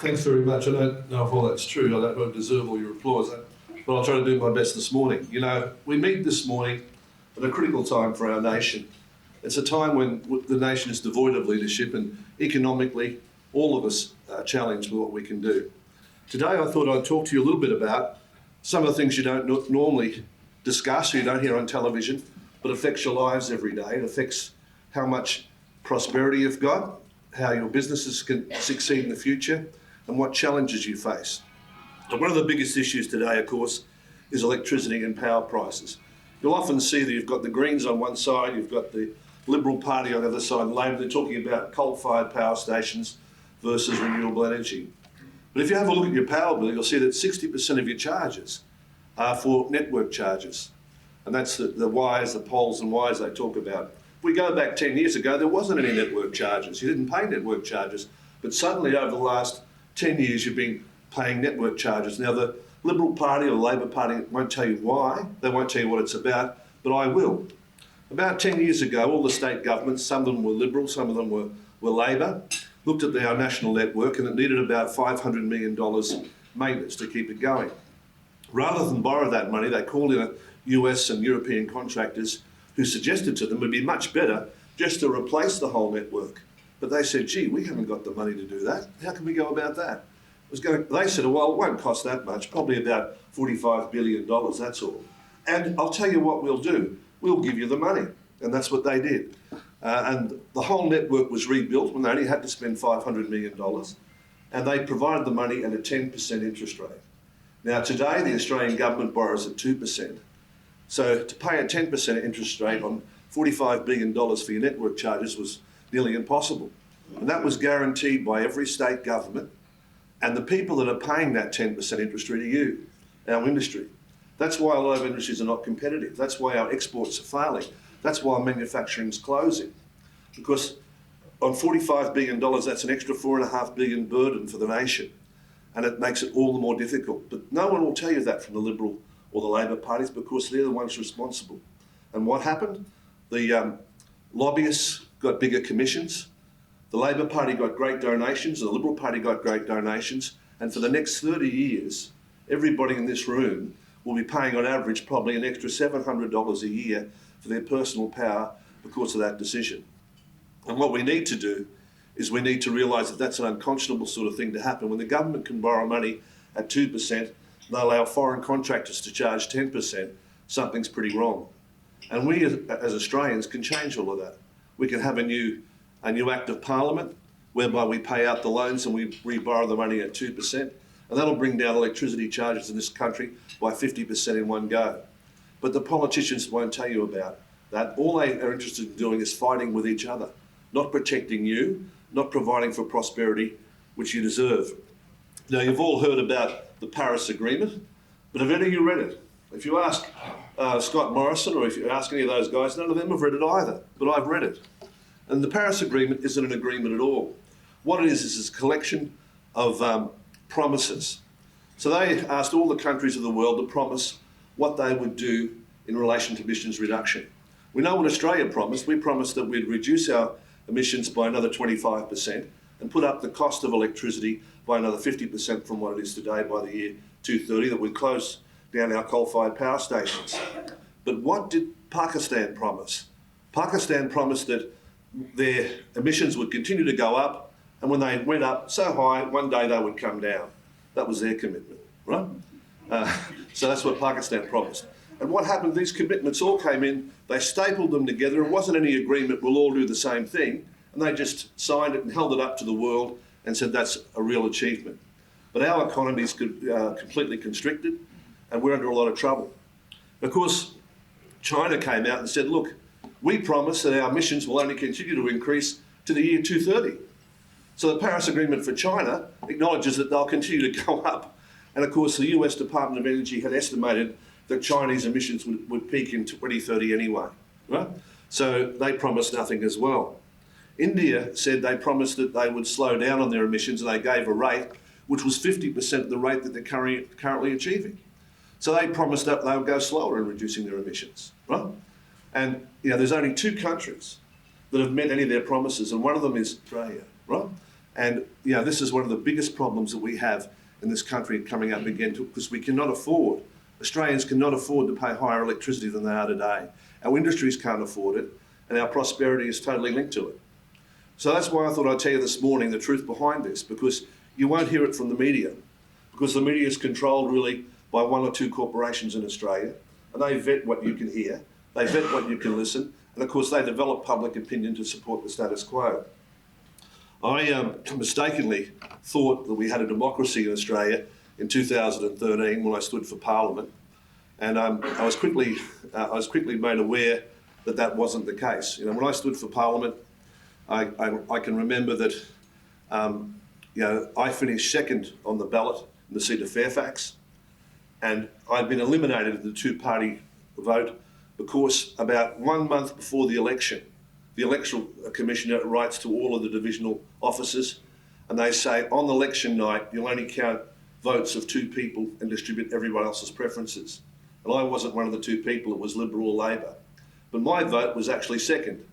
Thanks very much. I don't know if all that's true. I don't deserve all your applause, but I'll try to do my best this morning. You know, we meet this morning at a critical time for our nation. It's a time when the nation is devoid of leadership, and economically, all of us are challenged with what we can do. Today, I thought I'd talk to you a little bit about some of the things you don't normally discuss, or you don't hear on television, but affects your lives every day. It affects how much prosperity you've got, how your businesses can succeed in the future, and what challenges you face. And one of the biggest issues today, of course, is electricity and power prices. You'll often see that you've got the Greens on one side, you've got the Liberal Party on the other side, Labor. They're talking about coal-fired power stations versus renewable energy. But if you have a look at your power bill, you'll see that 60% of your charges are for network charges. And that's the wires, the poles and wires they talk about. If we go back 10 years ago, there wasn't any network charges. You didn't pay network charges. But suddenly over the last 10 years, you've been paying network charges. Now, the Liberal Party or the Labor Party won't tell you why. They won't tell you what it's about, but I will. About 10 years ago, all the state governments, some of them were Liberal, some of them were Labor, looked at our national network, and it needed about $500 million maintenance to keep it going. Rather than borrow that money, they called in US and European contractors who suggested to them it would be much better just to replace the whole network. But they said, gee, we haven't got the money to do that. How can we go about that? They said, well, it won't cost that much, probably about $45 billion, that's all. And I'll tell you what we'll do. We'll give you the money. And that's what they did. And the whole network was rebuilt when they only had to spend $500 million. And they provided the money at a 10% interest rate. Now, today, the Australian government borrows at 2%. So to pay a 10% interest rate on $45 billion for your network charges was nearly impossible. And that was guaranteed by every state government. And the people that are paying that 10% interest rate are you, our industry. That's why a lot of industries are not competitive. That's why our exports are failing. That's why manufacturing's closing. Because on $45 billion, that's an extra $4.5 billion burden for the nation. And it makes it all the more difficult. But no one will tell you that from the Liberal or the Labor parties, because they're the ones responsible. And what happened? The lobbyists got bigger commissions. The Labor Party got great donations, and the Liberal Party got great donations. And for the next 30 years, everybody in this room will be paying on average probably an extra $700 a year for their personal power because of that decision. And what we need to do is we need to realise that that's an unconscionable sort of thing to happen. When the government can borrow money at 2%, they allow foreign contractors to charge 10%, something's pretty wrong. And we as Australians can change all of that. We can have a new Act of Parliament whereby we pay out the loans and we borrow the money at 2%, and that'll bring down electricity charges in this country by 50% in one go. But the politicians won't tell you about that. All they are interested in doing is fighting with each other, not protecting you, not providing for prosperity, which you deserve. Now, you've all heard about the Paris Agreement, but have any of you read it? If you ask Scott Morrison, or if you ask any of those guys, none of them have read it either, but I've read it. And the Paris Agreement isn't an agreement at all. What it is a collection of promises. So they asked all the countries of the world to promise what they would do in relation to emissions reduction. We know what Australia promised. We promised that we'd reduce our emissions by another 25% and put up the cost of electricity by another 50% from what it is today by the year 2030, that we'd close down our coal-fired power stations. But what did Pakistan promise? Pakistan promised that their emissions would continue to go up, and when they went up so high, one day they would come down. That was their commitment, right? So that's what Pakistan promised. And what happened, these commitments all came in, they stapled them together, it wasn't any agreement, we'll all do the same thing, and they just signed it and held it up to the world and said that's a real achievement. But our economy is completely constricted, and we're under a lot of trouble. Of course, China came out and said, look, we promise that our emissions will only continue to increase to the year 2030. So the Paris Agreement for China acknowledges that they'll continue to go up. And of course, the US Department of Energy had estimated that Chinese emissions would peak in 2030 anyway, right? So they promised nothing as well. India said they promised that they would slow down on their emissions, and they gave a rate which was 50% the rate that they're currently achieving. So they promised that they would go slower in reducing their emissions, right? And there's only two countries that have met any of their promises, and one of them is Australia, right? And this is one of the biggest problems that we have in this country coming up again, because Australians cannot afford to pay higher electricity than they are today. Our industries can't afford it, and our prosperity is totally linked to it. So that's why I thought I'd tell you this morning the truth behind this, because you won't hear it from the media, because the media is controlled really by one or two corporations in Australia, and they vet what you can hear, they vet what you can listen, and of course they develop public opinion to support the status quo. I mistakenly thought that we had a democracy in Australia in 2013 when I stood for Parliament, and I was quickly made aware that that wasn't the case. When I stood for Parliament, I can remember that I finished second on the ballot in the seat of Fairfax, and I'd been eliminated in the two-party vote because about 1 month before the election, the Electoral Commissioner writes to all of the divisional officers, and they say on election night you'll only count votes of two people and distribute everyone else's preferences. And I wasn't one of the two people, it was Liberal or Labor. But my vote was actually second,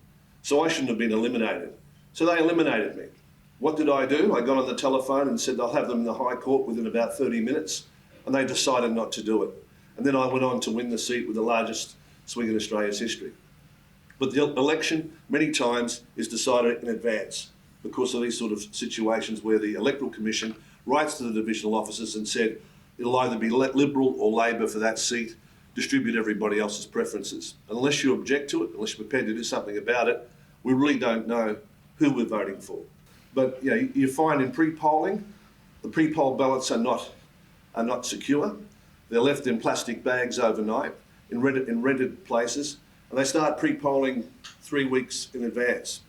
so I shouldn't have been eliminated. So they eliminated me. What did I do? I got on the telephone and said I'll have them in the High Court within about 30 minutes, and they decided not to do it. And then I went on to win the seat with the largest swing in Australia's history. But the election, many times, is decided in advance because of these sort of situations where the Electoral Commission writes to the divisional officers and said it'll either be Liberal or Labor for that seat, distribute everybody else's preferences. Unless you object to it, unless you're prepared to do something about it, we really don't know who we're voting for. But you find in pre-polling, the pre-poll ballots are not secure. They're left in plastic bags overnight in rented places, and they start pre-polling 3 weeks in advance.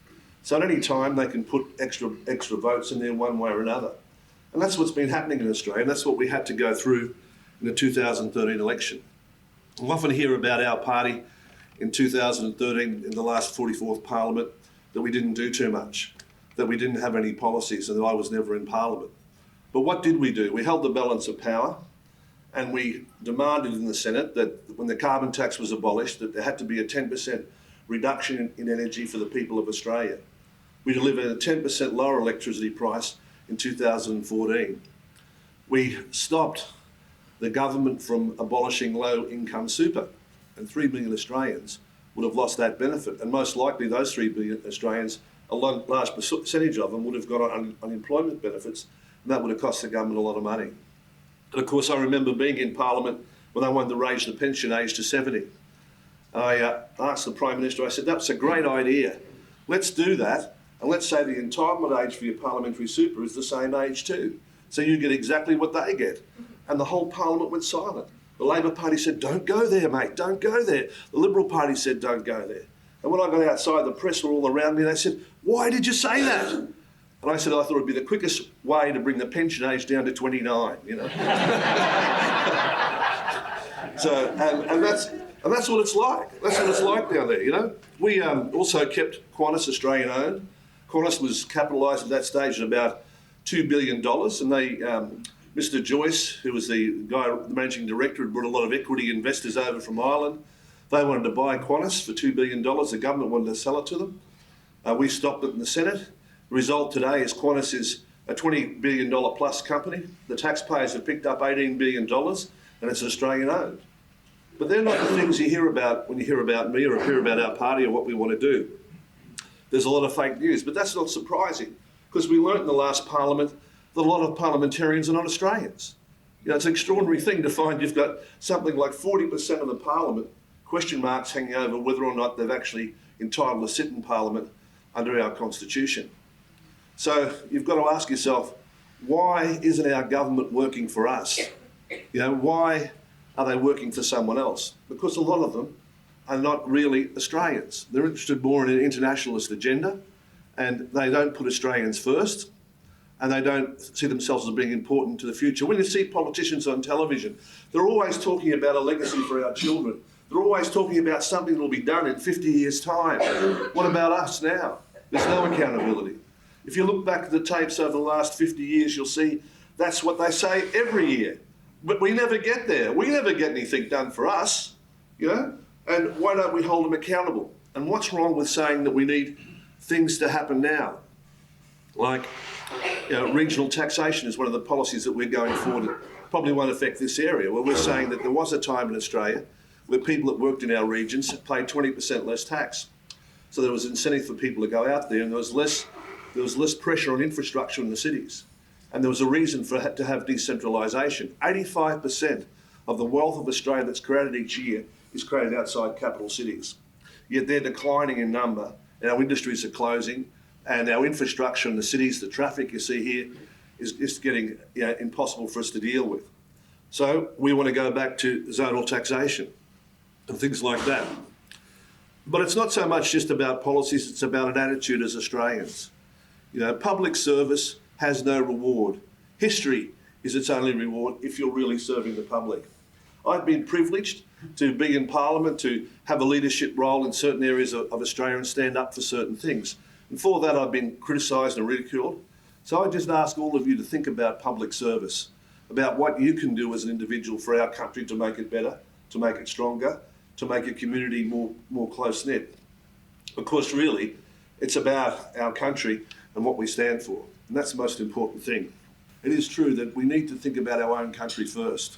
So at any time they can put extra votes in there one way or another. And that's what's been happening in Australia, and that's what we had to go through in the 2013 election. We often hear about our party in 2013, in the last 44th Parliament, that we didn't do too much, that we didn't have any policies, and that I was never in Parliament. But what did we do? We held the balance of power, and we demanded in the Senate that when the carbon tax was abolished, that there had to be a 10% reduction in energy for the people of Australia. We delivered a 10% lower electricity price in 2014. We stopped the government from abolishing low-income super, and 3 million Australians would have lost that benefit, and most likely those 3 million Australians, a large percentage of them would have got on unemployment benefits, and that would have cost the government a lot of money. And of course I remember being in Parliament when they wanted to raise the pension age to 70. I asked the Prime Minister, I said, that's a great idea, let's do that, and let's say the entitlement age for your parliamentary super is the same age too, so you get exactly what they get. And the whole Parliament went silent. The Labor Party said, don't go there, mate, don't go there. The Liberal Party said, don't go there. And when I got outside, the press were all around me, and they said, why did you say that? And I said, I thought it'd be the quickest way to bring the pension age down to 29, So, and that's what it's like. That's what it's like down there, We also kept Qantas Australian owned. Qantas was capitalised at that stage at about $2 billion, and they, Mr. Joyce, who was the managing director, had brought a lot of equity investors over from Ireland. They wanted to buy Qantas for $2 billion. The government wanted to sell it to them. We stopped it in the Senate. The result today is Qantas is a $20 billion plus company. The taxpayers have picked up $18 billion, and it's Australian owned. But they're not the things you hear about when you hear about me or hear about our party or what we want to do. There's a lot of fake news, but that's not surprising, because we learnt in the last Parliament that a lot of parliamentarians are not Australians. It's an extraordinary thing to find you've got something like 40% of the Parliament question marks hanging over whether or not they've actually entitled to sit in Parliament under our Constitution. So you've got to ask yourself, why isn't our government working for us? Why are they working for someone else? Because a lot of them are not really Australians. They're interested more in an internationalist agenda, and they don't put Australians first, and they don't see themselves as being important to the future. When you see politicians on television, they're always talking about a legacy for our children. They're always talking about something that will be done in 50 years' time. What about us now? There's no accountability. If you look back at the tapes over the last 50 years, you'll see that's what they say every year. But we never get there. We never get anything done for us, And why don't we hold them accountable? And what's wrong with saying that we need things to happen now? Like Regional taxation is one of the policies that we're going forward that probably won't affect this area, where we're saying that there was a time in Australia where people that worked in our regions paid 20% less tax. So there was incentive for people to go out there, and there was less pressure on infrastructure in the cities. And there was a reason to have decentralisation. 85% of the wealth of Australia that's created each year is created outside capital cities. Yet they're declining in number, and our industries are closing, and our infrastructure in the cities, the traffic you see here, is getting impossible for us to deal with. So we want to go back to zonal taxation and things like that. But it's not so much just about policies, it's about an attitude as Australians. Public service has no reward. History is its only reward if you're really serving the public. I've been privileged to be in Parliament, to have a leadership role in certain areas of Australia and stand up for certain things. And for that I've been criticised and ridiculed. So I just ask all of you to think about public service, about what you can do as an individual for our country to make it better, to make it stronger, to make a community more close-knit. Of course, really, it's about our country and what we stand for. And that's the most important thing. It is true that we need to think about our own country first.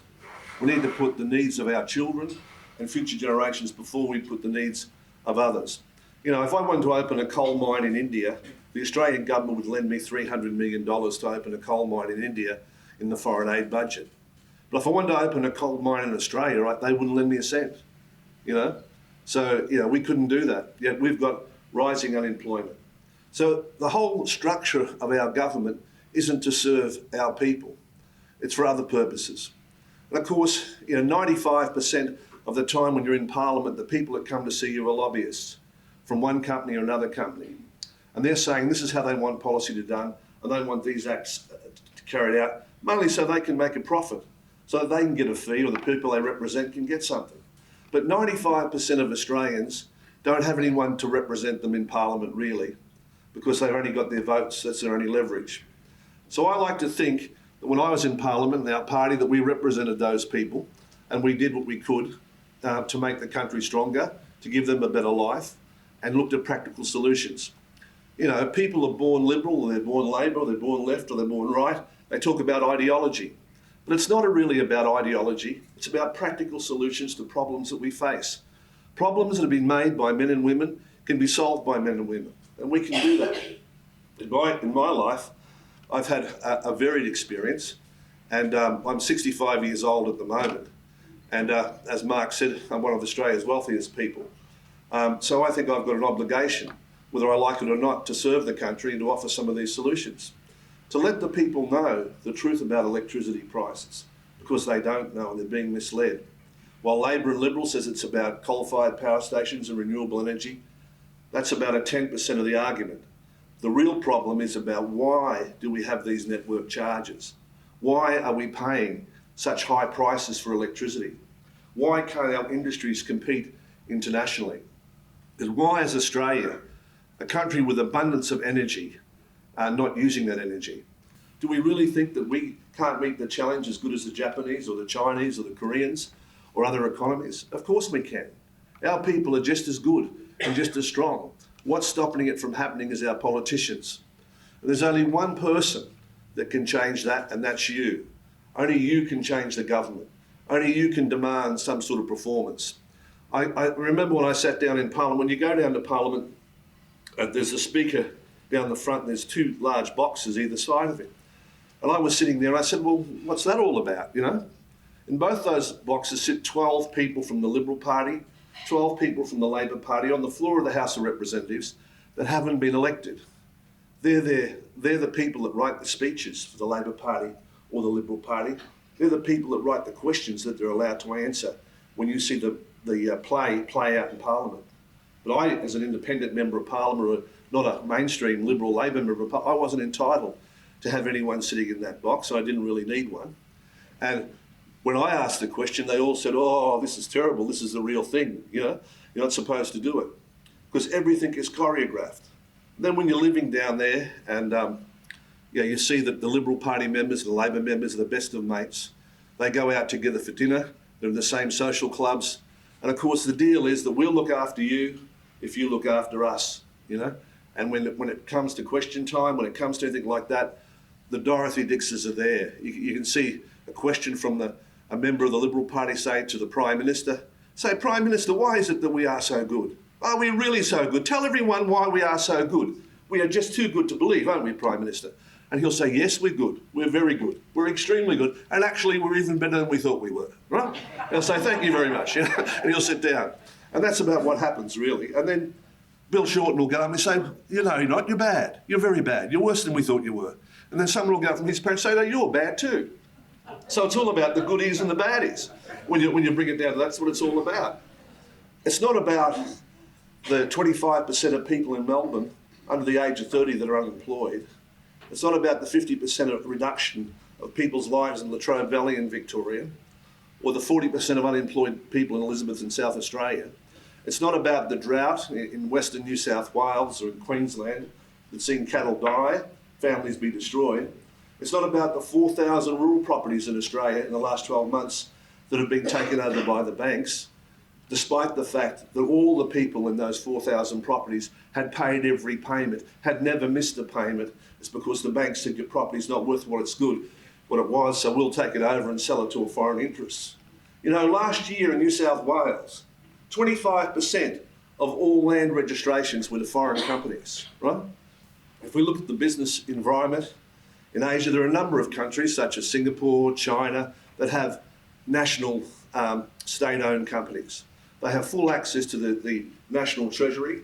We need to put the needs of our children and future generations before we put the needs of others. If I wanted to open a coal mine in India, the Australian government would lend me $300 million to open a coal mine in India in the foreign aid budget. But if I wanted to open a coal mine in Australia, right, they wouldn't lend me a cent. So we couldn't do that. Yet we've got rising unemployment. So the whole structure of our government isn't to serve our people. It's for other purposes. And of course, 95% of the time when you're in Parliament, the people that come to see you are lobbyists from one company or another company. And they're saying this is how they want policy to be done, and they want these acts carried out, mainly so they can make a profit, so that they can get a fee or the people they represent can get something. But 95% of Australians don't have anyone to represent them in Parliament, really, because they've only got their votes, that's their only leverage. So I like to think that when I was in Parliament, in our party, that we represented those people, and we did what we could to make the country stronger, to give them a better life, and looked at practical solutions. People are born liberal, or they're born Labor, or they're born left, or they're born right. They talk about ideology. But it's not really about ideology. It's about practical solutions to problems that we face. Problems that have been made by men and women can be solved by men and women. And we can do that. In my life, I've had a varied experience. And I'm 65 years old at the moment. And as Mark said, I'm one of Australia's wealthiest people. So I think I've got an obligation, whether I like it or not, to serve the country and to offer some of these solutions. To let the people know the truth about electricity prices, because they don't know and they're being misled. While Labor and Liberal says it's about coal-fired power stations and renewable energy, that's about a 10% of the argument. The real problem is about why do we have these network charges? Why are we paying such high prices for electricity? Why can't our industries compete internationally? And why is Australia, a country with abundance of energy, not using that energy? Do we really think that we can't meet the challenge as good as the Japanese or the Chinese or the Koreans or other economies? Of course we can. Our people are just as good and just as strong. What's stopping it from happening is our politicians. And there's only one person that can change that, and that's you. Only you can change the government. Only you can demand some sort of performance. I remember when I sat down in Parliament, when you go down to Parliament, there's a speaker down the front, and there's two large boxes either side of him. And I was sitting there and I said, well, what's that all about, In both those boxes sit 12 people from the Liberal Party, 12 people from the Labor Party on the floor of the House of Representatives that haven't been elected. They're the people that write the speeches for the Labor Party or the Liberal Party. They're the people that write the questions that they're allowed to answer when you see the play out in Parliament. But I, as an independent member of Parliament, not a mainstream Liberal Labor member of Parliament, I wasn't entitled to have anyone sitting in that box, so I didn't really need one. And when I asked the question, they all said, oh, this is terrible, this is the real thing, you're not supposed to do it. Because everything is choreographed. And then when you're living down there and you see that the Liberal Party members and the Labor members are the best of mates, they go out together for dinner, they're in the same social clubs, and of course the deal is that we'll look after you if you look after us, And when it comes to question time, when it comes to anything like that, the Dorothy Dixes are there. You can see a question from a member of the Liberal Party saying to the Prime Minister, say, Prime Minister, why is it that we are so good? Are we really so good? Tell everyone why we are so good. We are just too good to believe, aren't we, Prime Minister? And he'll say, yes, we're good. We're very good. We're extremely good. And actually, we're even better than we thought we were, right? He'll say, thank you very much, and he'll sit down. And that's about what happens, really. And then Bill Shorten will go up and say, you know, you're not, you're bad. You're very bad. You're worse than we thought you were. And then someone will go up from his parents and say, no, you're bad too. So it's all about the goodies and the baddies. When you bring it down to that's what it's all about. It's not about the 25% of people in Melbourne under the age of 30 that are unemployed. It's not about the 50% reduction of people's lives in Latrobe Valley in Victoria, or the 40% of unemployed people in Elizabeth and South Australia. It's not about the drought in Western New South Wales or in Queensland that's seen cattle die, families be destroyed. It's not about the 4,000 rural properties in Australia in the last 12 months that have been taken over by the banks, despite the fact that all the people in those 4,000 properties had paid every payment, had never missed a payment. It's because the bank said your property's not worth what it was, so we'll take it over and sell it to a foreign interest. You know, last year in New South Wales, 25% of all land registrations were to foreign companies, right? If we look at the business environment in Asia, there are a number of countries such as Singapore, China, that have national state-owned companies. They have full access to the national treasury,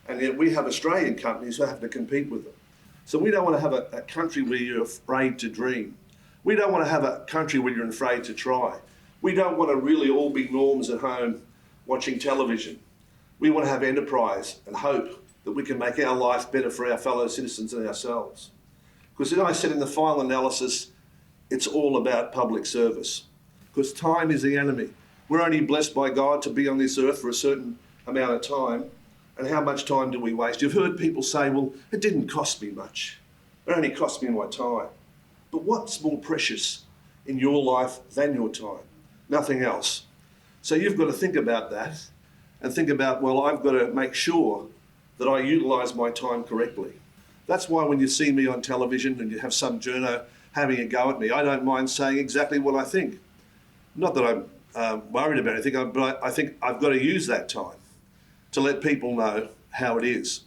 and yet we have Australian companies who have to compete with them. So we don't want to have a country where you're afraid to dream. We don't want to have a country where you're afraid to try. We don't want to really all be norms at home watching television. We want to have enterprise and hope that we can make our life better for our fellow citizens and ourselves. Because as I said in the final analysis, it's all about public service. Because time is the enemy. We're only blessed by God to be on this earth for a certain amount of time. And how much time do we waste? You've heard people say, well, it didn't cost me much. It only cost me my time. But what's more precious in your life than your time? Nothing else. So you've got to think about that and think about, well, I've got to make sure that I utilise my time correctly. That's why when you see me on television and you have some journo having a go at me, I don't mind saying exactly what I think. Not that I'm worried about anything, but I think I've got to use that time to let people know how it is.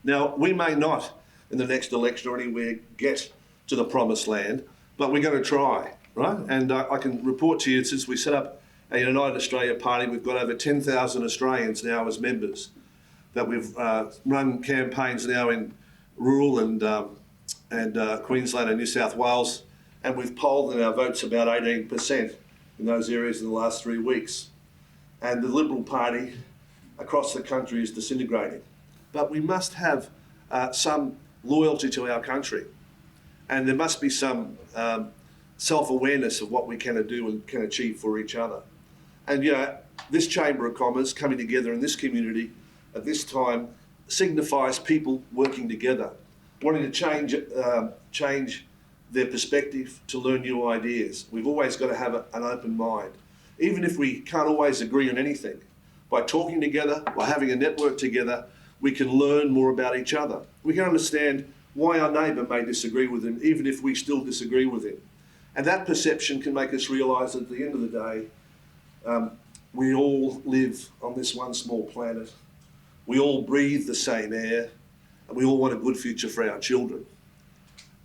Now, we may not, in the next election or anywhere, get to the promised land, but we're going to try, right? And I can report to you, since we set up a United Australia Party, we've got over 10,000 Australians now as members, that we've run campaigns now in rural and Queensland and New South Wales, and we've polled in our votes about 18% in those areas in the last 3 weeks. And the Liberal Party across the country is disintegrating. But we must have some loyalty to our country, and there must be some self-awareness of what we can do and can achieve for each other. And you know, this Chamber of Commerce coming together in this community at this time signifies people working together, wanting to change their perspective, to learn new ideas. We've always got to have an open mind. Even if we can't always agree on anything, by talking together, by having a network together, we can learn more about each other. We can understand why our neighbour may disagree with him, even if we still disagree with him. And that perception can make us realise that at the end of the day, we all live on this one small planet. We all breathe the same air, and we all want a good future for our children.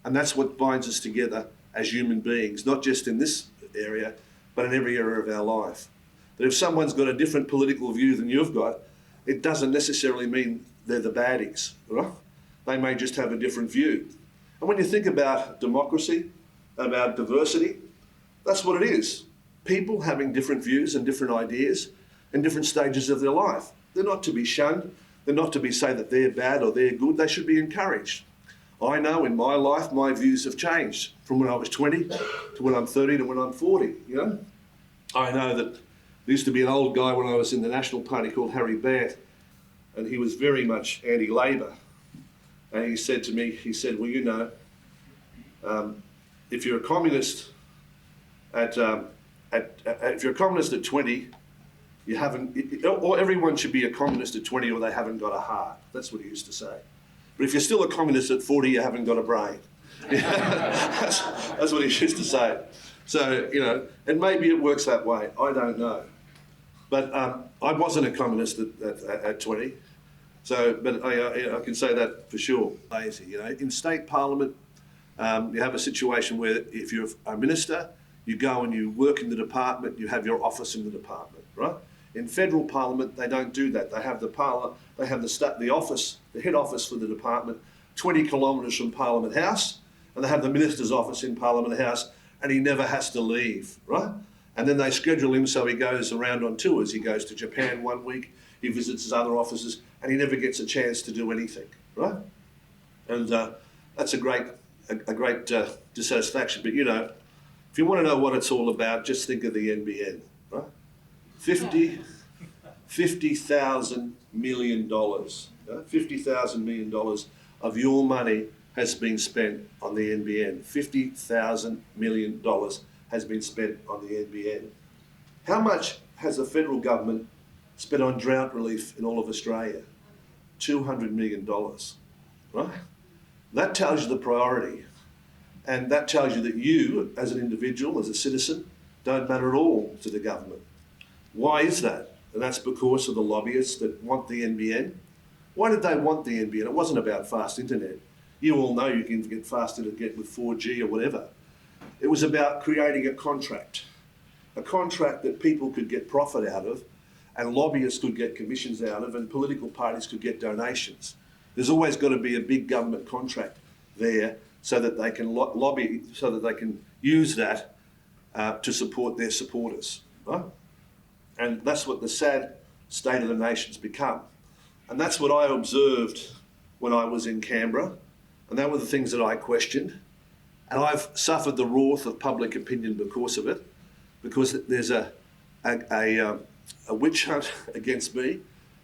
And that's what binds us together as human beings, not just in this area, but in every area of our life. But if someone's got a different political view than you've got, it doesn't necessarily mean they're the baddies, right? They may just have a different view. And when you think about democracy, about diversity, that's what it is. People having different views and different ideas in different stages of their life. They're not to be shunned. They're not to be said that they're bad or they're good. They should be encouraged. I know in my life, my views have changed from when I was 20 to when I'm 30 to when I'm 40, you know. I know that there used to be an old guy when I was in the National Party called Harry Bant, and he was very much anti-Labor. And he said to me, he said, well, you know, if you're a communist at 20, You haven't, or everyone should be a communist at 20 or they haven't got a heart. That's what he used to say. But if you're still a communist at 40, you haven't got a brain. That's what he used to say. So, and maybe it works that way. I don't know. But I wasn't a communist at 20. So, but I can say that for sure. Lazy, In state parliament, you have a situation where if you're a minister, you go and you work in the department, you have your office in the department, right? In federal parliament, they don't do that. They have the office, the head office for the department, 20 kilometres from Parliament House, and they have the minister's office in Parliament House, and he never has to leave, right? And then they schedule him so he goes around on tours. He goes to Japan 1 week, he visits his other offices, and he never gets a chance to do anything, right? And that's a great dissatisfaction. But if you want to know what it's all about, just think of the NBN, right? $50,000 million, $50,000 million of your money has been spent on the NBN. $50,000 million has been spent on the NBN. How much has the federal government spent on drought relief in all of Australia? $200 million, right? That tells you the priority. And that tells you that you, as an individual, as a citizen, don't matter at all to the government. Why is that? And that's because of the lobbyists that want the NBN. Why did they want the NBN? It wasn't about fast internet. You all know you can get fast internet with 4G or whatever. It was about creating a contract that people could get profit out of, and lobbyists could get commissions out of, and political parties could get donations. There's always got to be a big government contract there so that they can lobby, so that they can use that to support their supporters, right? And that's what the sad state of the nation's become. And that's what I observed when I was in Canberra, and that were the things that I questioned. And I've suffered the wrath of public opinion because of it, because there's a witch hunt against me.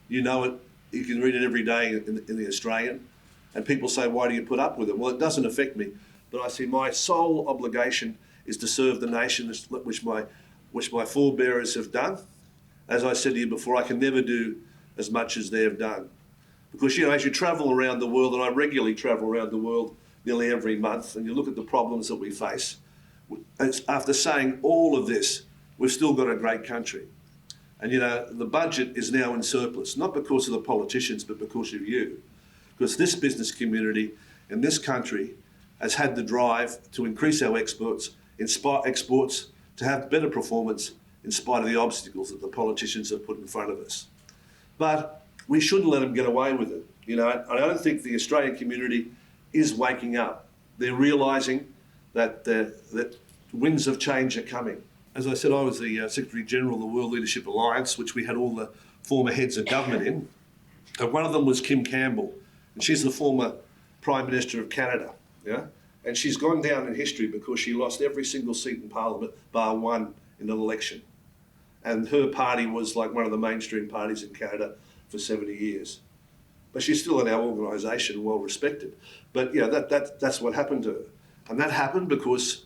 You know it, you can read it every day in the Australian, and people say, why do you put up with it? Well, it doesn't affect me, but I see my sole obligation is to serve the nation, which my forebearers have done. As I said to you before, I can never do as much as they have done. Because, as you travel around the world, and I regularly travel around the world nearly every month, and you look at the problems that we face, after saying all of this, we've still got a great country. And, the budget is now in surplus, not because of the politicians, but because of you. Because this business community in this country has had the drive to increase our exports, to have better performance in spite of the obstacles that the politicians have put in front of us. But we shouldn't let them get away with it. I don't think the Australian community is waking up. They're realising that winds of change are coming. As I said, I was the Secretary General of the World Leadership Alliance, which we had all the former heads of government in. And one of them was Kim Campbell, and she's the former Prime Minister of Canada. And she's gone down in history because she lost every single seat in Parliament, bar one in an election. And her party was like one of the mainstream parties in Canada for 70 years. But she's still in our organisation, well respected. But that's what happened to her. And that happened because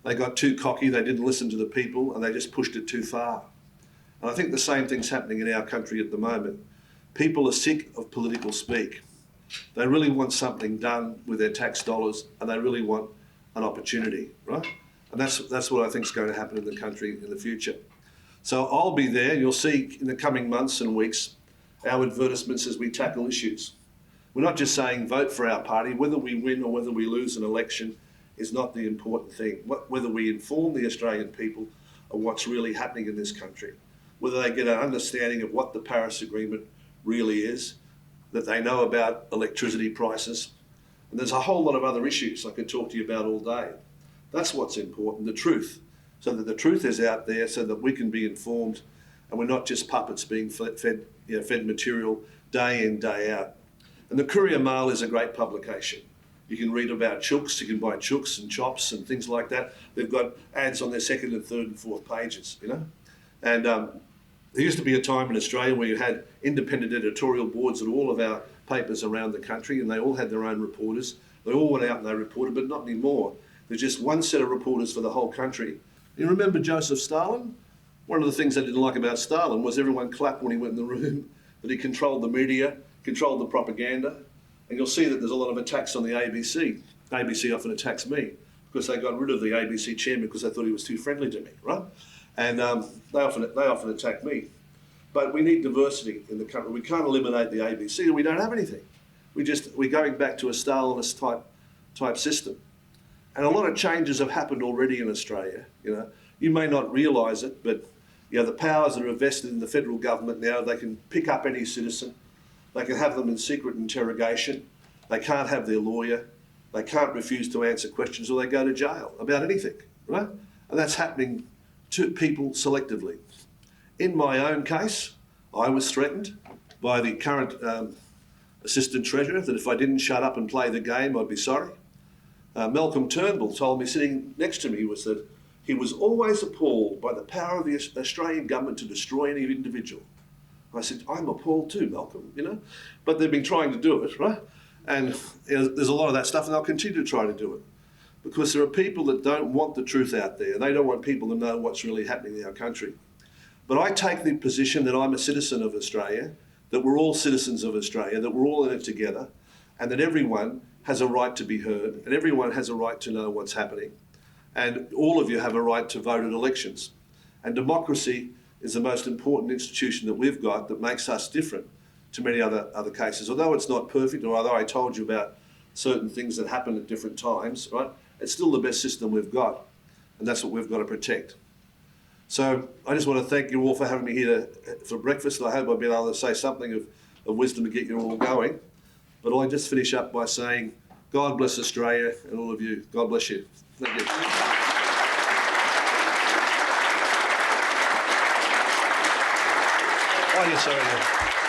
they got too cocky, they didn't listen to the people, and they just pushed it too far. And I think the same thing's happening in our country at the moment. People are sick of political speak. They really want something done with their tax dollars, and they really want an opportunity, right? And that's what I think is going to happen in the country in the future. So I'll be there. You'll see in the coming months and weeks our advertisements as we tackle issues. We're not just saying vote for our party. Whether we win or whether we lose an election is not the important thing. Whether we inform the Australian people of what's really happening in this country, whether they get an understanding of what the Paris Agreement really is, that they know about electricity prices. And there's a whole lot of other issues I could talk to you about all day. That's what's important, the truth. So that the truth is out there so that we can be informed and we're not just puppets being fed material day in, day out. And the Courier Mail is a great publication. You can read about chooks, you can buy chooks and chops and things like that. They've got ads on their second and third and fourth pages, And there used to be a time in Australia where you had independent editorial boards at all of our papers around the country, and they all had their own reporters. They all went out and they reported, but not anymore. There's just one set of reporters for the whole country. You remember Joseph Stalin? One of the things I didn't like about Stalin was everyone clapped when he went in the room, that he controlled the media, controlled the propaganda, and you'll see that there's a lot of attacks on the ABC. ABC often attacks me because they got rid of the ABC chairman because they thought he was too friendly to me, right? And they often attack me. But we need diversity in the country. We can't eliminate the ABC, we don't have anything. We're going back to a Stalinist type system. And a lot of changes have happened already in Australia. You may not realise it, but the powers that are vested in the federal government now, they can pick up any citizen, they can have them in secret interrogation, they can't have their lawyer, they can't refuse to answer questions, or they go to jail about anything, right? And that's happening to people selectively. In my own case, I was threatened by the current Assistant Treasurer that if I didn't shut up and play the game, I'd be sorry. Malcolm Turnbull told me, sitting next to me, was that he was always appalled by the power of the Australian government to destroy any individual. I said, I'm appalled too, Malcolm, But they've been trying to do it, right? And there's a lot of that stuff, and they'll continue to try to do it. Because there are people that don't want the truth out there. They don't want people to know what's really happening in our country. But I take the position that I'm a citizen of Australia, that we're all citizens of Australia, that we're all in it together, and that everyone has a right to be heard, and everyone has a right to know what's happening. And all of you have a right to vote at elections. And democracy is the most important institution that we've got that makes us different to many other cases. Although it's not perfect, or although I told you about certain things that happen at different times, right? It's still the best system we've got, and that's what we've got to protect. So I just want to thank you all for having me here for breakfast. I hope I've been able to say something of wisdom to get you all going. But I'll just finish up by saying, God bless Australia and all of you. God bless you. Thank you. Oh, yes, sorry.